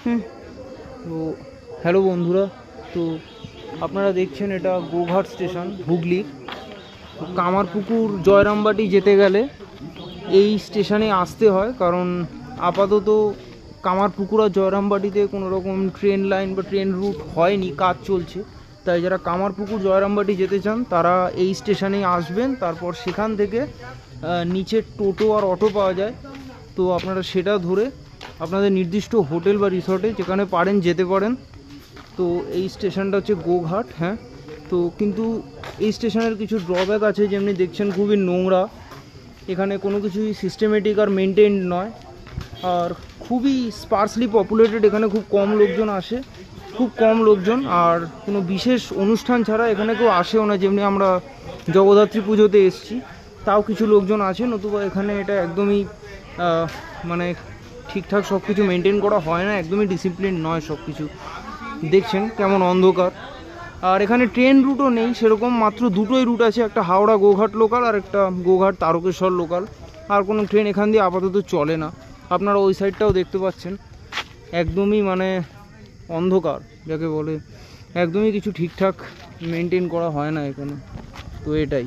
তো হ্যালো বন্ধুরা, তো আপনারা দেখছেন এটা গোঘাট স্টেশন হুগলির। কামারপুকুর জয়রামবাটি যেতে গেলে এই স্টেশনে আসতে হয়, কারণ আপাতত কামারপুকুর আর জয়রামবাটিতে কোনো রকম ট্রেন লাইন বা ট্রেন রুট হয়নি, কাজ চলছে। তাই যারা কামারপুকুর জয়রামবাটি যেতে চান তারা এই স্টেশনেই আসবেন। তারপর সেখান থেকে নিচে টোটো আর অটো পাওয়া যায়, তো আপনারা সেটা ধরে আপনাদের নির্দিষ্ট হোটেল বা রিসর্টে যেখানে পারেন যেতে পারেন। তো এই স্টেশনটা হচ্ছে গোঘাট। হ্যাঁ, তো কিন্তু এই স্টেশনের কিছু ড্রব্যাক আছে, যেমনি দেখছেন খুবই নোংরা, এখানে কোনো কিছুই সিস্টেমেটিক আর মেনটেন্ড নয়, আর খুবই স্পার্সলি পপুলেটেড। এখানে খুব কম লোকজন আসে, খুব কম লোকজন, আর কোনো বিশেষ অনুষ্ঠান ছাড়া এখানে কেউ আসেও না। যেমনি আমরা জগদ্ধাত্রী পুজোতে এসেছি, তাও কিছু লোকজন আছে, নতুবা এখানে এটা একদমই মানে ঠিকঠাক সব কিছু মেনটেন করা হয় না, একদমই ডিসিপ্লিন নয় সব কিছু। দেখছেন কেমন অন্ধকার। আর এখানে ট্রেন রুটও নেই সেরকম, মাত্র দুটোই রুট আছে, একটা হাওড়া গোঘাট লোকাল আর একটা গোঘাট তারকেশ্বর লোকাল। আর কোনো ট্রেন এখান দিয়ে আপাতত চলে না। আপনারা ওই সাইডটাও দেখতে পাচ্ছেন, একদমই মানে অন্ধকার যাকে বলে, একদমই কিছু ঠিকঠাক মেনটেন করা হয় না এখানে। তো এটাই।